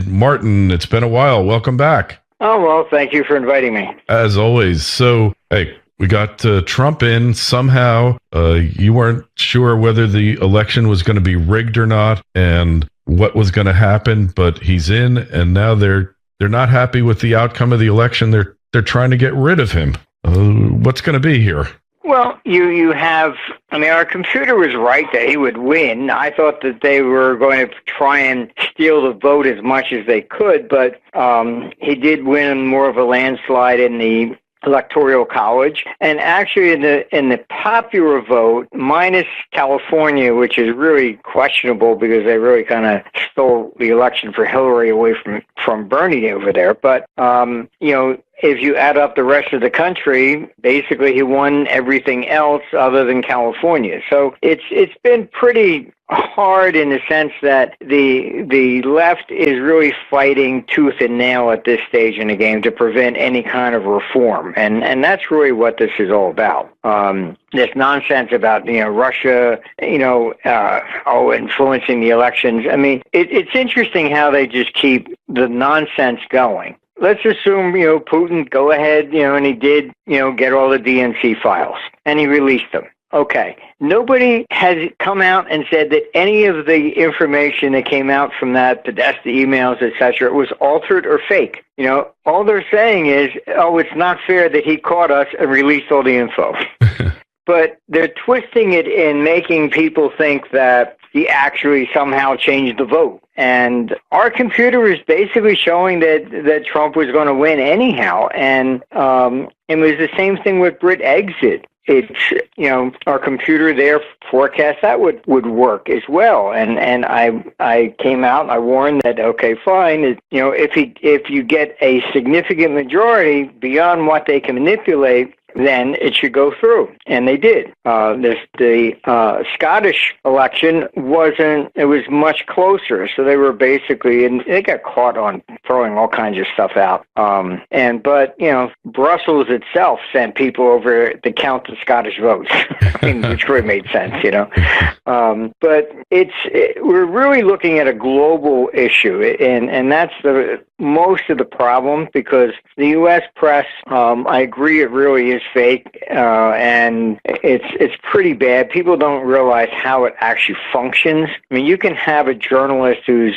Martin, it's been a while. Welcome back. Oh, well, thank you for inviting me. As always. So, hey, we got Trump in somehow. You weren't sure whether the election was going to be rigged or not and what was going to happen, but he's in, and now they're not happy with the outcome of the election. They're trying to get rid of him. What's going to be here? Well, you have, our computer was right that he would win. I thought that they were going to try and steal the vote as much as they could, but he did win more of a landslide in the Electoral College, and actually in the popular vote, minus California, which is really questionable because they really kind of stole the election for Hillary away from Bernie over there. But if you add up the rest of the country, basically he won everything else other than California. So it's been pretty hard in the sense that the left is really fighting tooth and nail at this stage in the game to prevent any kind of reform, and that's really what this is all about. This nonsense about Russia influencing the elections. It's interesting how they just keep the nonsense going. Let's assume, Putin go ahead, and he did, get all the DNC files and he released them. Okay. Nobody has come out and said that any of the information that came out from that, Podesta emails, etc., was altered or fake. All they're saying is, oh, it's not fair that he caught us and released all the info. But they're twisting it and making people think that he actually somehow changed the vote. And our computer is basically showing that Trump was going to win anyhow. And it was the same thing with Brit exit. It's, our computer there forecast that would work as well. And I came out and I warned that, okay, fine. If you get a significant majority beyond what they can manipulate, then it should go through. And they did. The Scottish election it was much closer. So they were basically, and they got caught on throwing all kinds of stuff out. But Brussels itself sent people over to count the Scottish votes, which really made sense, But we're really looking at a global issue, and that's most of the problem, because the U.S. press, I agree, it really is fake, and it's pretty bad. People don't realize how it actually functions. You can have a journalist who's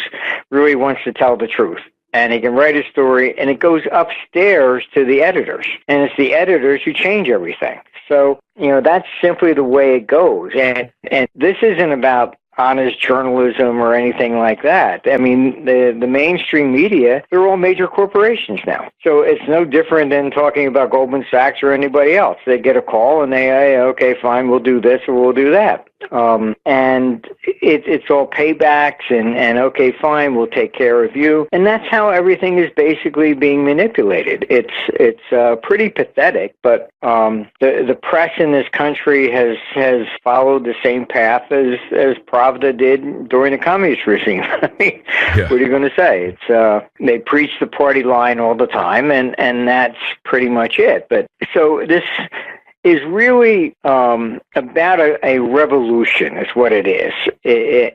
really wants to tell the truth, and he can write a story, and it goes upstairs to the editors, and it's the editors who change everything. So, that's simply the way it goes, and this isn't about honest journalism or anything like that. The mainstream media, they're all major corporations now. So it's no different than talking about Goldman Sachs or anybody else. They get a call and they say, okay, fine, we'll do this or we'll do that. And it's all paybacks and okay, fine, we'll take care of you. And that's how everything is basically being manipulated. It's pretty pathetic, but the press in this country has followed the same path as Pravda did during the communist regime. What are you going to say? It's they preach the party line all the time, and that's pretty much it. But so this is really about a revolution, is what it is.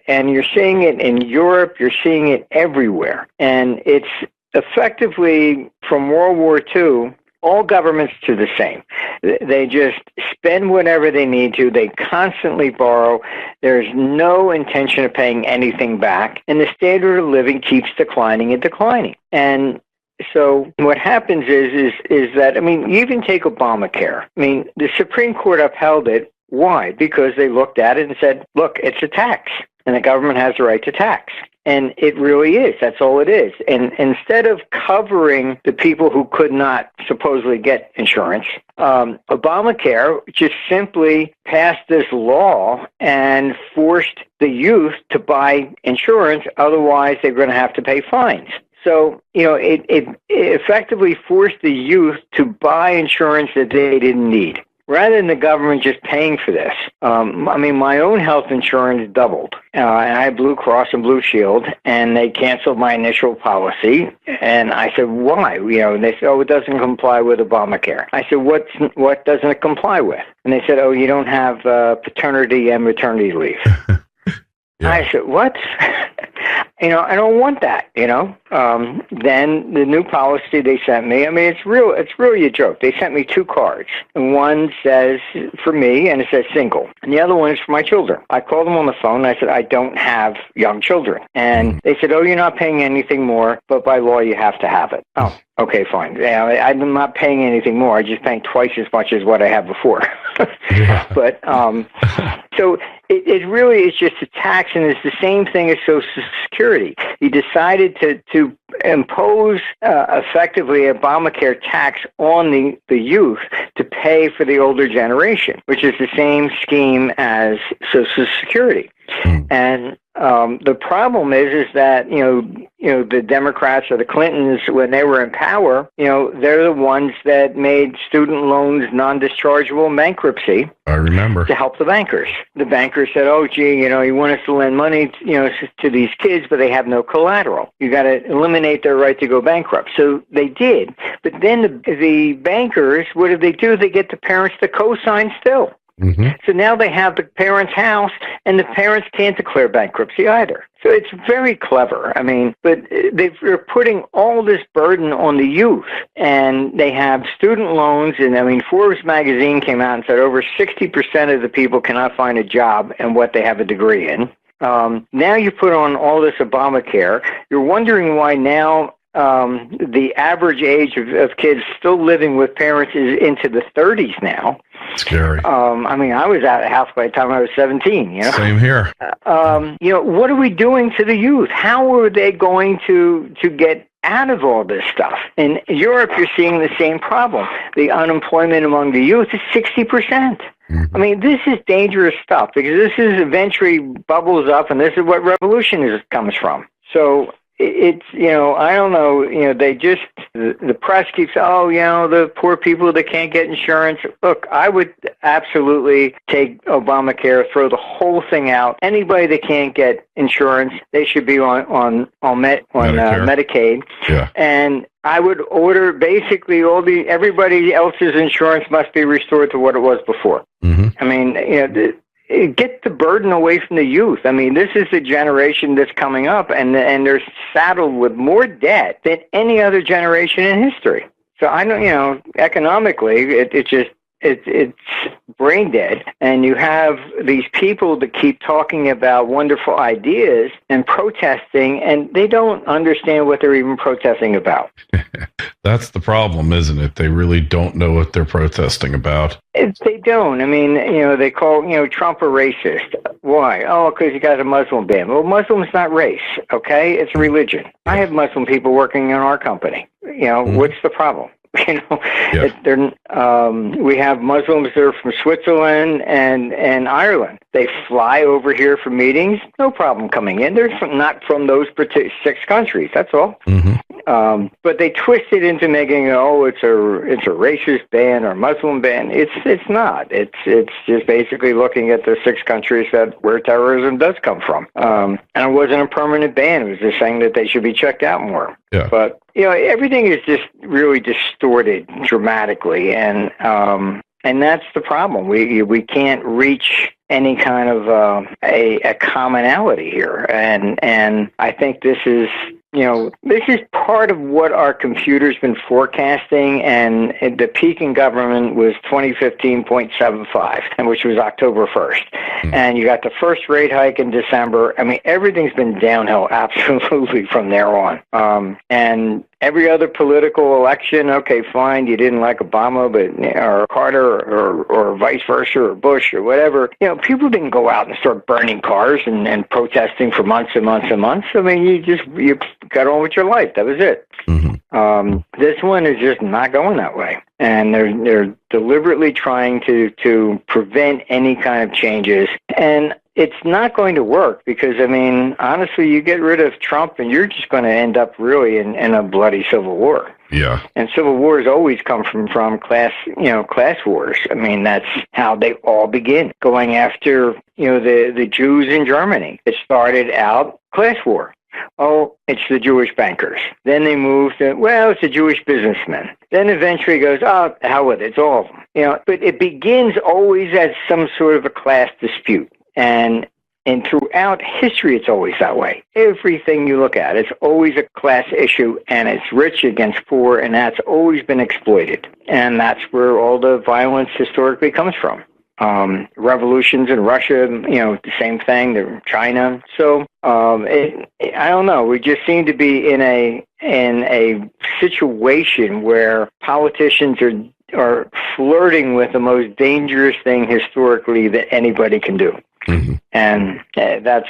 And you're seeing it in Europe, you're seeing it everywhere. And it's effectively, from World War II, all governments do the same. They just spend whatever they need to. They constantly borrow. There's no intention of paying anything back. And the standard of living keeps declining and declining. And so what happens is that, you even take Obamacare. The Supreme Court upheld it. Why? Because they looked at it and said, look, it's a tax, and the government has the right to tax. And it really is. That's all it is. And instead of covering the people who could not supposedly get insurance, Obamacare just simply passed this law and forced the youth to buy insurance. Otherwise, they're going to have to pay fines. So, it effectively forced the youth to buy insurance that they didn't need, rather than the government just paying for this. My own health insurance doubled. And I had Blue Cross and Blue Shield, and they canceled my initial policy. And I said, why? And they said, it doesn't comply with Obamacare. I said, what doesn't it comply with? And they said, you don't have paternity and maternity leave. Yeah. I said, what? I don't want that, Then the new policy they sent me, it's really a joke. They sent me 2 cards. One says for me, and it says single. And the other one is for my children. I called them on the phone, and I said, I don't have young children. And they said, oh, you're not paying anything more, but by law you have to have it. Oh, okay, fine. Yeah, I'm not paying anything more. I'm just paying twice as much as what I had before. But so it really is just a tax, and it's the same thing as Social Security. You decided to impose effectively a Obamacare tax on the youth to pay for the older generation, which is the same scheme as Social Security. And the problem is that the Democrats or the Clintons, when they were in power, they're the ones that made student loans non-dischargeable in bankruptcy. I remember. To help the bankers. The bankers said, "Oh, gee, you want us to lend money, to these kids, but they have no collateral. You got to eliminate their right to go bankrupt." So they did, but then the bankers, what did they do? They get the parents to co-sign still. Mm-hmm. So now they have the parents' house, and the parents can't declare bankruptcy either. So it's very clever. But they're putting all this burden on the youth, and they have student loans. And Forbes magazine came out and said over 60% of the people cannot find a job in what they have a degree in. Now you put on all this Obamacare. You're wondering why now the average age of kids still living with parents is into the 30s now. Scary. I was out of the house by the time I was 17, Same here. What are we doing to the youth? How are they going to get out of all this stuff? In Europe, you're seeing the same problem. The unemployment among the youth is 60%. Mm-hmm. This is dangerous stuff because this is eventually bubbles up, and this is what revolution comes from. So it's, I don't know, they just, the press keeps, the poor people that can't get insurance. Look, I would absolutely take Obamacare, throw the whole thing out. Anybody that can't get insurance, they should be on Medicaid. Yeah. And I would order basically everybody else's insurance must be restored to what it was before. Mm-hmm. Get the burden away from the youth. This is the generation that's coming up, and they're saddled with more debt than any other generation in history. So I don't, economically, it's brain dead, and you have these people that keep talking about wonderful ideas and protesting, and they don't understand what they're even protesting about. That's the problem, isn't it? They really don't know what they're protesting about. They don't. They call, Trump a racist. Why? Oh, because he got a Muslim ban. Well, Muslim's not race, okay? It's religion. I have Muslim people working in our company. What's the problem? We have Muslims that are from Switzerland and Ireland. They fly over here for meetings, no problem coming in. They're not from those 6 countries. That's all. Mm-hmm. But they twist it into making it's a racist ban or Muslim ban. It's not. It's just basically looking at the 6 countries where terrorism does come from. And it wasn't a permanent ban. It was just saying that they should be checked out more. Yeah. But everything is just really distorted dramatically, and that's the problem. We can't reach any kind of a commonality here, and I think this is part of what our computer's been forecasting, and the peak in government was 2015.75, and which was October 1st. Mm-hmm. And you got the first rate hike in December. Everything's been downhill absolutely from there on. And every other political election, okay, fine, you didn't like Obama, or Carter, or vice versa, or Bush, or whatever. People didn't go out and start burning cars and protesting for months and months and months. You got on with your life. That was it. Mm-hmm. This one is just not going that way, and they're deliberately trying to prevent any kind of changes, and it's not going to work because, honestly, you get rid of Trump and you're just going to end up really in a bloody civil war. Yeah. And civil wars always come from class wars. That's how they all begin, going after, the Jews in Germany. It started out class war. Oh, it's the Jewish bankers. Then they moved to, it's the Jewish businessmen. Then eventually it goes, oh, hell with it, it's all of them. But it begins always as some sort of a class dispute. And And throughout history, it's always that way. Everything you look at, it's always a class issue, and it's rich against poor, and that's always been exploited. And that's where all the violence historically comes from. Revolutions in Russia, the same thing, China. So I don't know. We just seem to be in a situation where politicians are flirting with the most dangerous thing historically that anybody can do. Mm-hmm. And that's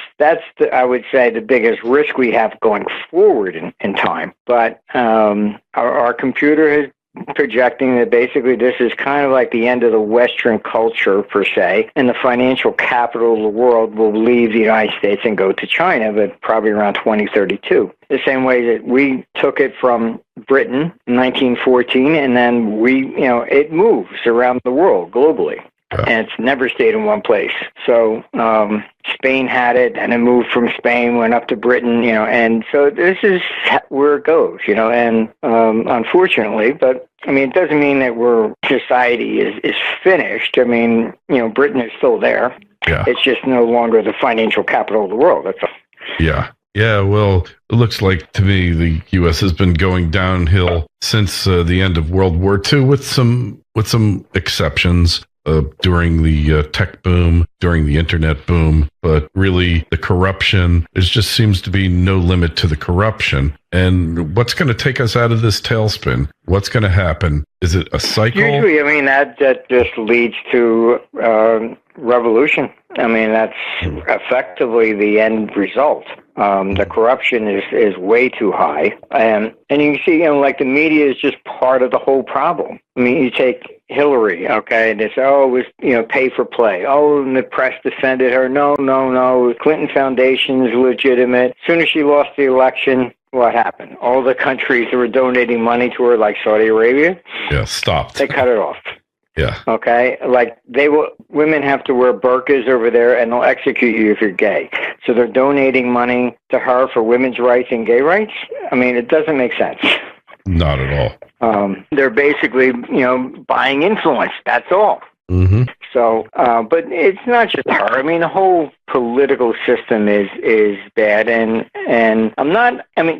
I would say the biggest risk we have going forward in time. But our computer is projecting that basically this is kind of like the end of the Western culture per se, and the financial capital of the world will leave the United States and go to China, but probably around 2032. The same way that we took it from Britain in 1914, and then it moves around the world globally. And it's never stayed in one place. So Spain had it, and it moved from Spain, went up to Britain, and so this is where it goes, and unfortunately, but it doesn't mean that society is finished. Britain is still there. Yeah. It's just no longer the financial capital of the world. That's all. Yeah. Yeah, well, it looks like to me the U.S. has been going downhill since the end of World War II, with some exceptions. During the tech boom, during the internet boom, but really the corruption, there just seems to be no limit to the corruption. And what's going to take us out of this tailspin? What's going to happen? Is it a cycle? Usually, that just leads to revolution. That's effectively the end result. The corruption is way too high. And you can see, like the media is just part of the whole problem. You take Hillary, okay, and they say, it was, pay for play. And the press defended her. No. Clinton Foundation is legitimate. As soon as she lost the election, what happened? All the countries that were donating money to her, like Saudi Arabia, stopped. They cut it off. Yeah. Okay. Like women have to wear burqas over there, and they'll execute you if you're gay. So they're donating money to her for women's rights and gay rights. It doesn't make sense. Not at all. They're basically, buying influence. That's all. Mm-hmm. So, but it's not just her. The whole political system is bad, and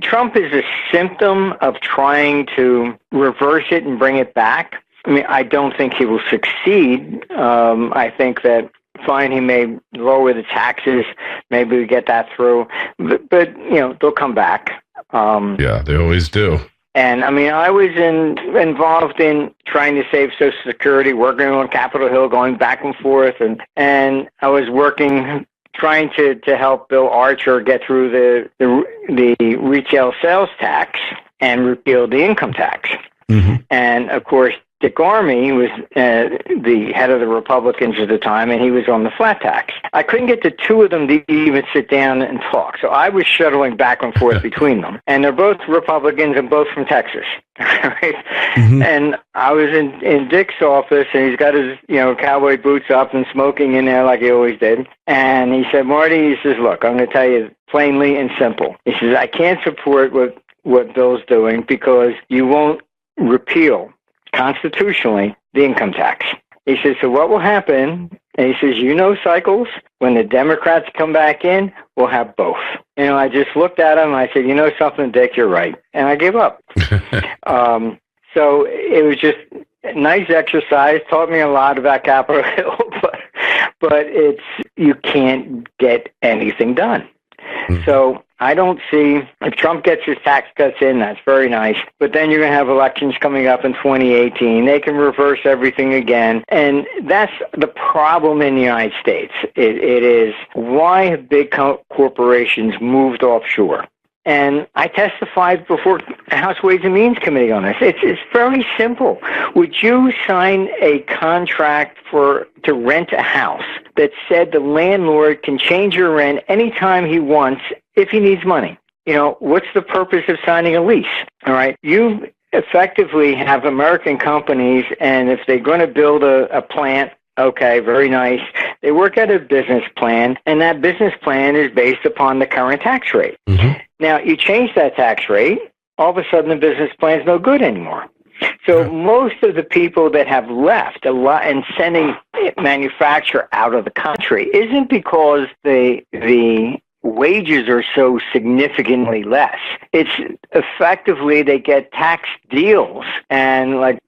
Trump is a symptom of trying to reverse it and bring it back. I don't think he will succeed. I think that fine, he may lower the taxes, maybe we get that through, but they'll come back. Yeah, they always do. And I was involved in trying to save Social Security, working on Capitol Hill, going back and forth, and I was trying to help Bill Archer get through the retail sales tax and repeal the income tax. Mm-hmm. And of course, Dick Armey was the head of the Republicans at the time, and he was on the flat tax. I couldn't get the two of them to even sit down and talk, so I was shuttling back and forth between them. And they're both Republicans and both from Texas. Right? Mm-hmm. And I was in Dick's office, and he's got his cowboy boots up and smoking in there like he always did. And he said, Marty, he says, look, I'm going to tell you plainly and simple. He says, I can't support what Bill's doing because you won't repeal constitutionally the income tax. He says, so what will happen? And he says, Cycles, when the Democrats come back in, we'll have both. I just looked at him and I said, something, Dick, you're right. And I gave up. So it was just a nice exercise, taught me a lot about Capitol Hill, but you can't get anything done. Mm-hmm. So I don't see, if Trump gets his tax cuts in, that's very nice. But then you're going to have elections coming up in 2018. They can reverse everything again. And that's the problem in the United States. It is why have big corporations moved offshore? And I testified before House Ways and Means Committee on this. It's very simple. Would you sign a contract to rent a house that said the landlord can change your rent anytime he wants if he needs money? What's the purpose of signing a lease? All right. You effectively have American companies, and if they're going to build a plant, okay, very nice. They work out a business plan, and that business plan is based upon the current tax rate. Mm-hmm. Now, you change that tax rate, all of a sudden the business plan is no good anymore. So most of the people that have left a lot and sending manufacture out of the country isn't because the wages are so significantly less. It's effectively they get tax deals, and like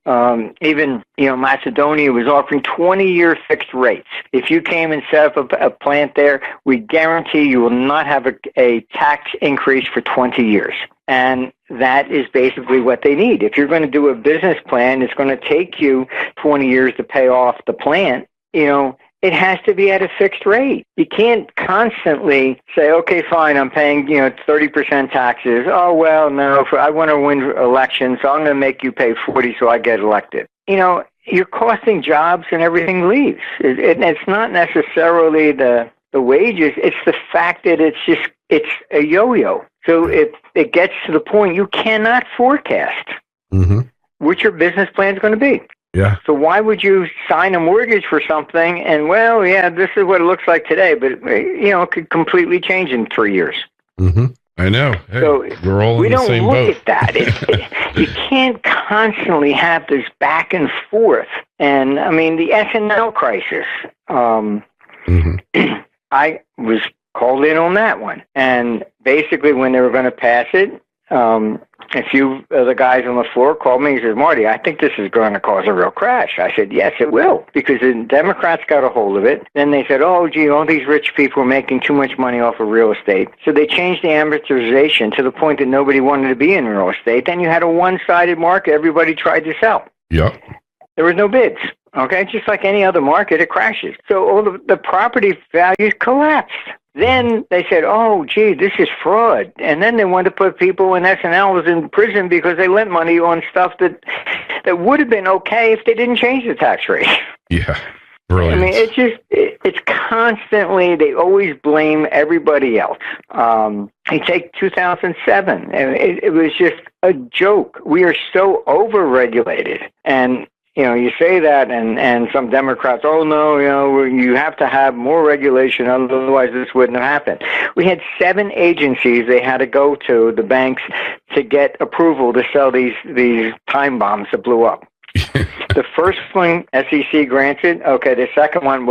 even Macedonia was offering 20-year fixed rates. If you came and set up a plant there, we guarantee you will not have a tax increase for 20 years. And that is basically what they need. If you're going to do a business plan, it's going to take you 20 years to pay off the plant. It has to be at a fixed rate. You can't constantly say, okay, fine, I'm paying 30% taxes. Oh, well, no, I want to win elections, so I'm going to make you pay 40 so I get elected. You're costing jobs and everything leaves. It's not necessarily the wages. It's the fact that it's a yo-yo. So it gets to the point you cannot forecast what your business plan is going to be. Yeah. So why would you sign a mortgage for something and, well, yeah, this is what it looks like today, but, it could completely change in 3 years. I know. Hey, so we're all in the same boat. We don't look at that. You can't constantly have this back and forth. And, I mean, the S&L crisis, I was called in on that one. And basically when they were going to pass it, a few of the guys on the floor called me and said, Marty, I think this is going to cause a real crash. I said, yes, it will, because the Democrats got a hold of it. Then they said, oh, gee, all these rich people are making too much money off of real estate. So they changed the amortization to the point that nobody wanted to be in real estate. Then you had a one-sided market. Everybody tried to sell. Yep. There was no bids. Okay, just like any other market, it crashes. So all the property values collapsed. Then they said, oh, gee, this is fraud. And then they wanted to put people in S&Ls in prison because they lent money on stuff that would have been okay if they didn't change the tax rate. Yeah, brilliant. I mean, it's constantly, they always blame everybody else. You take 2007, it was just a joke. We are so over-regulated. And you say that, and some Democrats, oh, no, you have to have more regulation, otherwise this wouldn't have happened. We had 7 agencies they had to go to, the banks, to get approval to sell these time bombs that blew up. The first one, SEC granted. Okay, the second one,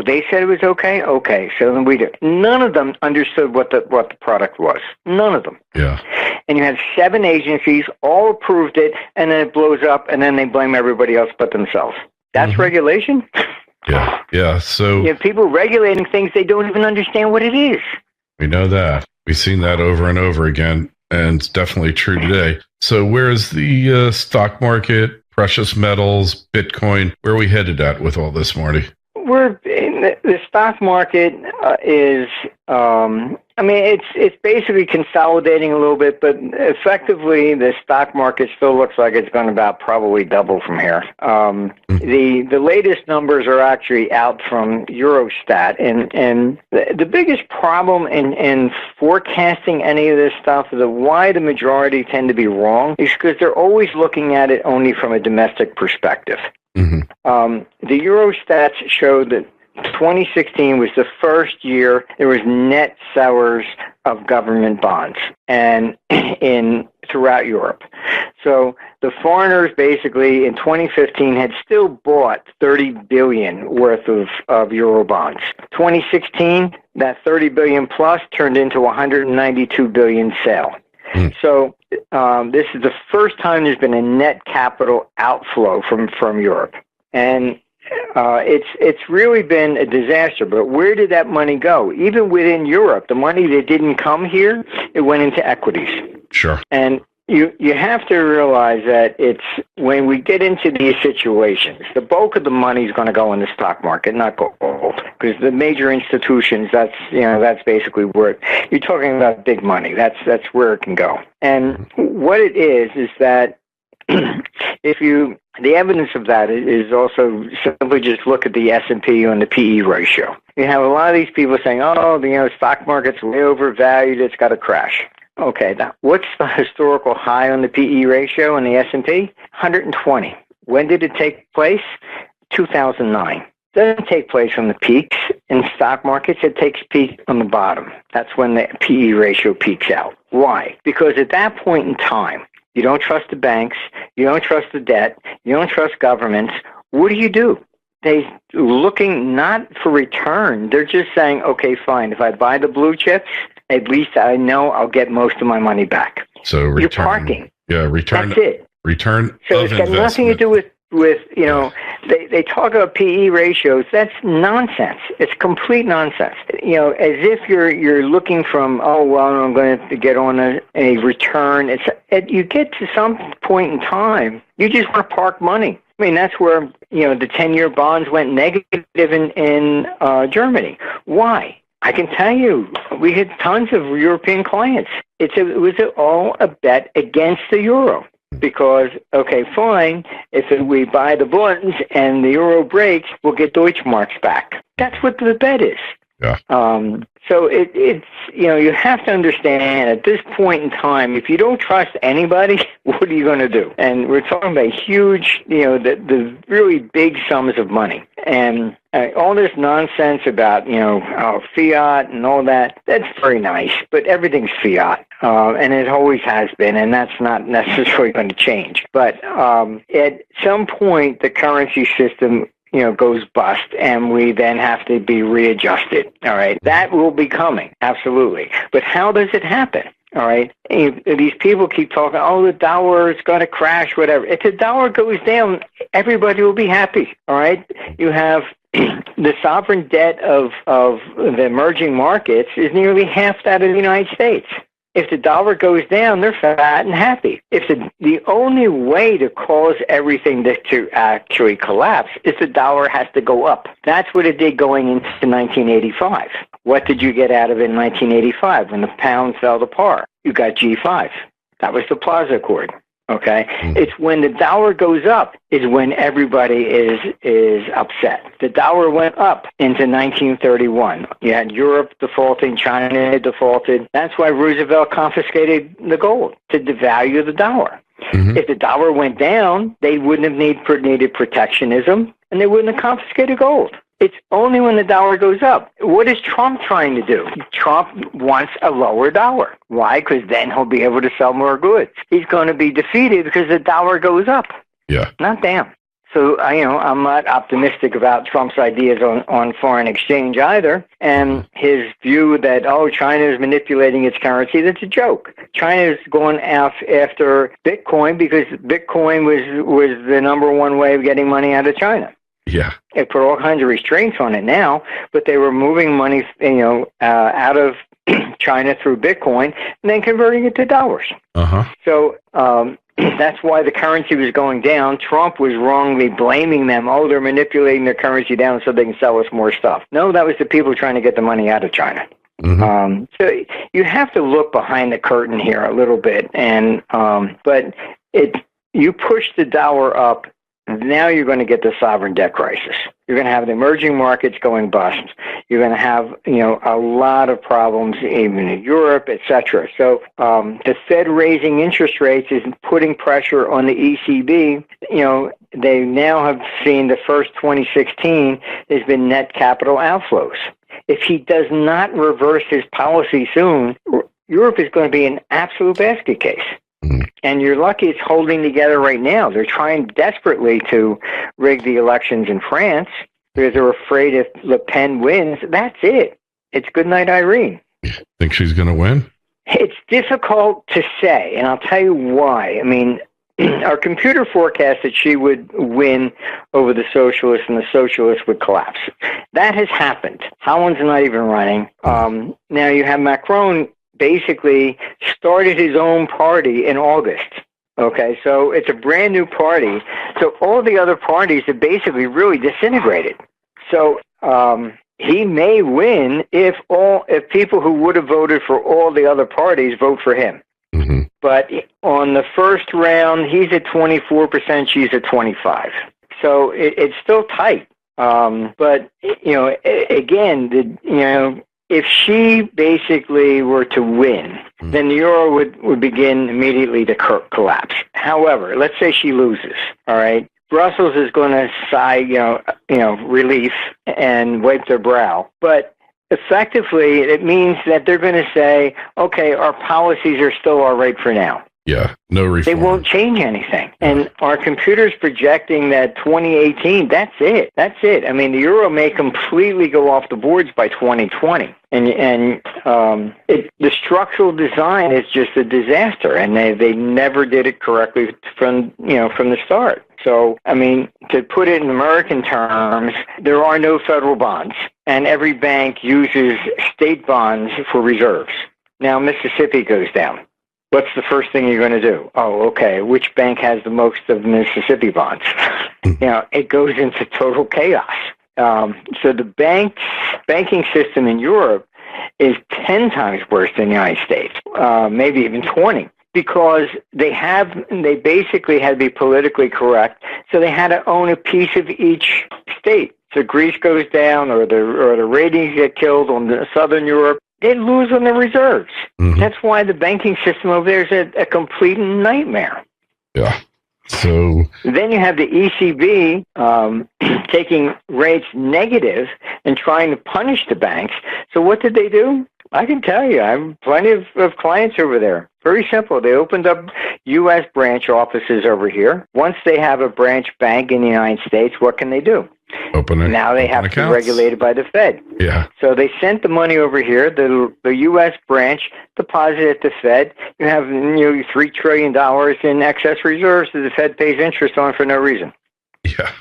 they said it was okay? Okay, so then we did. None of them understood what the product was. None of them. Yeah. And you had 7 agencies, all approved it, and then it blows up, and then they blame everybody else but themselves. That's regulation? Yeah. So you have people regulating things they don't even understand what it is. We know that. We've seen that over and over again, and it's definitely true today. So where's the stock market, precious metals, Bitcoin? Where are we headed at with all this, Marty? We're in the stock market is, it's basically consolidating a little bit, but effectively the stock market still looks like it's going to about probably double from here. The latest numbers are actually out from Eurostat, and the biggest problem in forecasting any of this stuff, why the majority tend to be wrong, is because they're always looking at it only from a domestic perspective. The Eurostats showed that 2016 was the first year there was net sellers of government bonds and throughout Europe. So the foreigners basically in 2015 had still bought 30 billion worth of euro bonds. 2016, that 30 billion plus turned into 192 billion sale. So this is the first time there's been a net capital outflow from Europe. And it's really been a disaster. But where did that money go? Even within Europe, the money that didn't come here, it went into equities. Sure. And you have to realize that it's when we get into these situations, the bulk of the money is going to go in the stock market, not gold, because the major institutions, that's basically where you're talking about big money. That's where it can go. And what it is that the evidence of that is also simply just look at the S&P and the PE ratio. You have a lot of these people saying, oh, the stock market's way overvalued, it's got to crash. Okay, now what's the historical high on the PE ratio in the S&P? 120. When did it take place? 2009. It doesn't take place on the peaks in stock markets. It takes peak on the bottom. That's when the PE ratio peaks out. Why? Because at that point in time, You don't trust the banks. You don't trust the debt. You don't trust governments. What do? They're looking not for return. They're just saying, okay, fine. If I buy the blue chips, at least I know I'll get most of my money back. So return. You're parking. Yeah, return. That's it. Return so of it's got investment. nothing to do with they talk about PE ratios. That's nonsense. It's complete nonsense. As if you're looking from, oh, well, I'm going to get on a return. You get to some point in time, you just want to park money. I mean, that's where, the 10-year bonds went negative in Germany. Why? I can tell you, we had tons of European clients. It was all a bet against the euro. Because, okay, fine, if we buy the bonds and the euro breaks, we'll get Deutschmarks back. That's what the bet is. Yeah. So it's you have to understand at this point in time, if you don't trust anybody, what are you going to do? And we're talking about huge, the really big sums of money. And all this nonsense about, fiat and all that, that's very nice, but everything's fiat. And it always has been, and that's not necessarily going to change. But at some point, the currency system goes bust, and we then have to be readjusted. All right. That will be coming. Absolutely. But how does it happen? All right. These people keep talking, oh, the dollar is going to crash, whatever. If the dollar goes down, everybody will be happy. All right. You have the sovereign debt of the emerging markets is nearly half that of the United States. If the dollar goes down, they're fat and happy. If the only way to cause everything to actually collapse is the dollar has to go up. That's what it did going into 1985. What did you get out of it in 1985 when the pound fell to par? You got G5. That was the Plaza Accord. Okay, It's when the dollar goes up is when everybody is upset. The dollar went up into 1931. You had Europe defaulting, China defaulted. That's why Roosevelt confiscated the gold to devalue the dollar. Mm-hmm. If the dollar went down, they wouldn't have needed protectionism, and they wouldn't have confiscated gold. It's only when the dollar goes up. What is Trump trying to do? Trump wants a lower dollar. Why? Because then he'll be able to sell more goods. He's going to be defeated because the dollar goes up. Yeah. Not down. So, I'm not optimistic about Trump's ideas on foreign exchange either. And his view that, China is manipulating its currency, that's a joke. China is going after Bitcoin because Bitcoin was the number one way of getting money out of China. Yeah. They put all kinds of restraints on it now, but they were moving money, out of China through Bitcoin and then converting it to dollars. Uh-huh. So that's why the currency was going down. Trump was wrongly blaming them. Oh, they're manipulating their currency down so they can sell us more stuff. No, that was the people trying to get the money out of China. Mm-hmm. So you have to look behind the curtain here a little bit, and but you push the dollar up. Now you're going to get the sovereign debt crisis. You're going to have the emerging markets going bust. You're going to have, a lot of problems even in Europe, et cetera. So the Fed raising interest rates is putting pressure on the ECB. They now have seen the first 2016 has been net capital outflows. If he does not reverse his policy soon, Europe is going to be an absolute basket case. And you're lucky it's holding together right now. They're trying desperately to rig the elections in France because they're afraid if Le Pen wins, that's it. It's good night, Irene. Think she's going to win? It's difficult to say, and I'll tell you why. I mean, our computer forecast that she would win over the socialists and the socialists would collapse. That has happened. Holland's not even running. Now you have Macron basically started his own party in August. Okay, so it's a brand new party. So all the other parties have basically really disintegrated. So he may win if people who would have voted for all the other parties vote for him. Mm-hmm. But on the first round, he's at 24%, she's at 25%. So it's still tight. But again, if she basically were to win, then the euro would begin immediately to collapse. However, let's say she loses, all right? Brussels is going to sigh, relief and wipe their brow. But effectively, it means that they're going to say, okay, our policies are still all right for now. Yeah, no reform. They won't change anything. And our computer's projecting that 2018, that's it. That's it. I mean, the euro may completely go off the boards by 2020. And the structural design is just a disaster, and they never did it correctly from the start. So, I mean, to put it in American terms, there are no federal bonds, and every bank uses state bonds for reserves. Now, Mississippi goes down. What's the first thing you're going to do? Oh, okay, which bank has the most of Mississippi bonds? It goes into total chaos. So the banking system in Europe is 10 times worse than the United States, maybe even 20, because they basically had to be politically correct, so they had to own a piece of each state. So Greece goes down, or the ratings get killed on the Southern Europe. They lose on the reserves. Mm-hmm. That's why the banking system over there is a complete nightmare. Yeah. So then you have the ECB taking rates negative and trying to punish the banks. So what did they do? I can tell you, I have plenty of clients over there. Very simple. They opened up U.S. branch offices over here. Once they have a branch bank in the United States, what can they do? Now they have to be regulated by the Fed. Yeah. So they sent the money over here. The U.S. branch deposited at the Fed. You have $3 trillion in excess reserves that the Fed pays interest on for no reason. Yeah.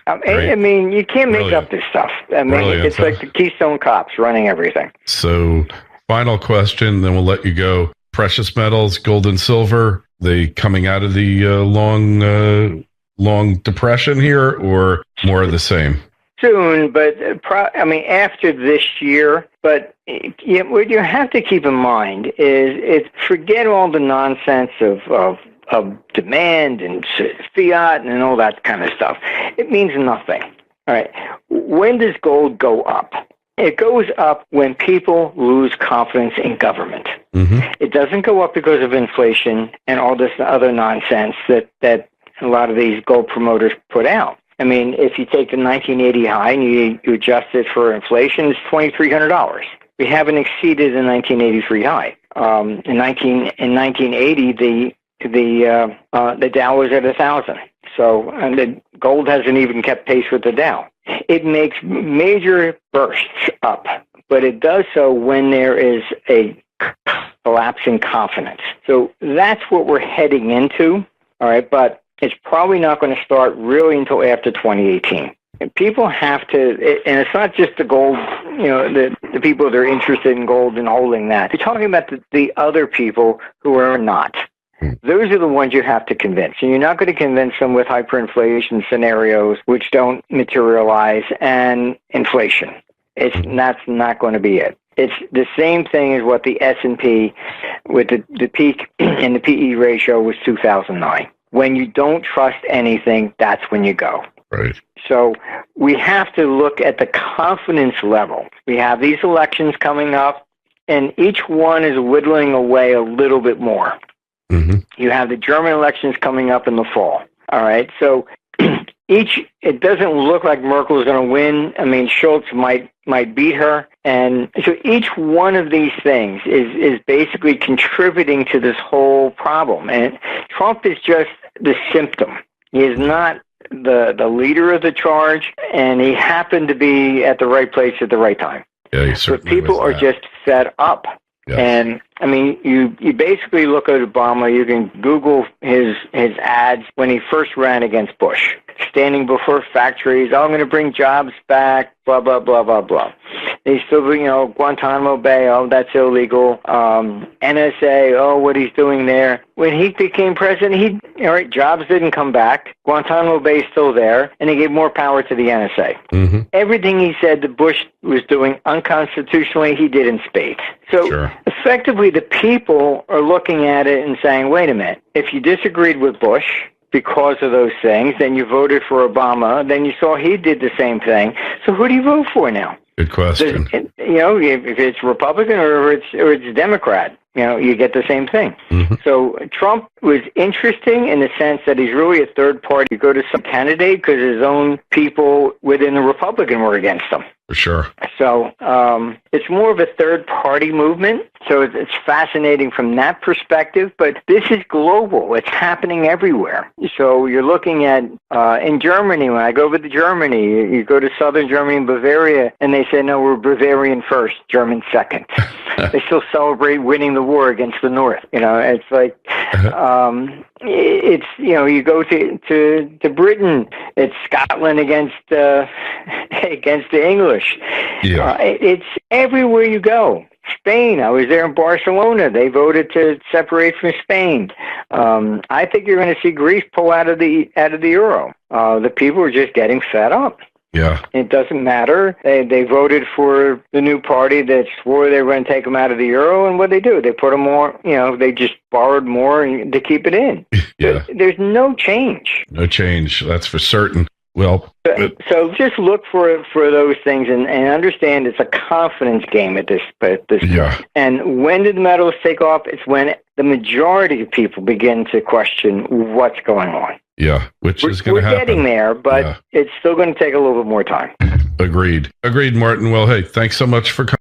I mean, you can't make up this stuff. I mean, it's like the Keystone Cops running everything. So, final question, then we'll let you go. Precious metals, gold and silver, they coming out of the long depression here, or more of the same? Soon, but after this year. But what you have to keep in mind is forget all the nonsense of demand and fiat and all that kind of stuff. It means nothing. All right. When does gold go up? It goes up when people lose confidence in government. Mm-hmm. It doesn't go up because of inflation and all this other nonsense that a lot of these gold promoters put out. I mean, if you take the 1980 high and you adjust it for inflation, it's $2,300. We haven't exceeded the 1983 high. In 1980, the Dow was at 1,000. So, and the gold hasn't even kept pace with the Dow. It makes major bursts up, but it does so when there is a collapse in confidence. So that's what we're heading into. All right, but it's probably not going to start really until after 2018. And people have to, and it's not just the gold, the people that are interested in gold and holding that. You're talking about the other people who are not. Those are the ones you have to convince. And you're not going to convince them with hyperinflation scenarios, which don't materialize, and inflation. That's not going to be it. It's the same thing as what the S&P, with the peak in the PE ratio was 2009. When you don't trust anything, that's when you go. Right. So we have to look at the confidence level. We have these elections coming up, and each one is whittling away a little bit more. Mm-hmm. You have the German elections coming up in the fall. All right. So it doesn't look like Merkel is going to win. I mean, Schultz might beat her. And so each one of these things is basically contributing to this whole problem. And Trump is just the symptom. He is not the leader of the charge, and he happened to be at the right place at the right time. Yeah, he certainly but people are just fed up. Yes. And I mean, you basically look at Obama. You can Google his ads when he first ran against Bush, standing before factories. Oh, I'm going to bring jobs back. Blah blah blah blah blah. They still, Guantanamo Bay. Oh, that's illegal. NSA. Oh, what he's doing there. When he became president, jobs didn't come back. Guantanamo Bay is still there, and he gave more power to the NSA. Mm-hmm. Everything he said that Bush was doing unconstitutionally, he did in spades. So effectively, the people are looking at it and saying, wait a minute, if you disagreed with Bush because of those things, then you voted for Obama, then you saw he did the same thing. So who do you vote for now? Good question. If it's Republican or it's Democrat. you get the same thing. Mm-hmm. So Trump was interesting in the sense that he's really a third party. You go to some candidate because his own people within the Republican were against him. For sure. So it's more of a third-party movement. So it's fascinating from that perspective. But this is global. It's happening everywhere. So you're looking at in Germany. When I go over to Germany, you go to southern Germany and Bavaria, and they say, no, we're Bavarian first, German second. They still celebrate winning the war against the North. It's like it's you go to Britain, it's Scotland against against the English. Yeah. It's everywhere you go. Spain, I was there in Barcelona. They voted to separate from Spain. I think you're going to see Greece pull out of the euro. The people are just getting fed up. Yeah. It doesn't matter. They voted for the new party that swore they were going to take them out of the euro, and what they do? They put them more, they just borrowed more to keep it in. Yeah. There's no change. No change. That's for certain. Well, so just look for those things and understand it's a confidence game at this yeah. point. And when did the metals take off? It's when the majority of people begin to question what's going on. Yeah, which is going to happen. We're getting there, but it's still going to take a little bit more time. Agreed, Martin. Well, hey, thanks so much for coming.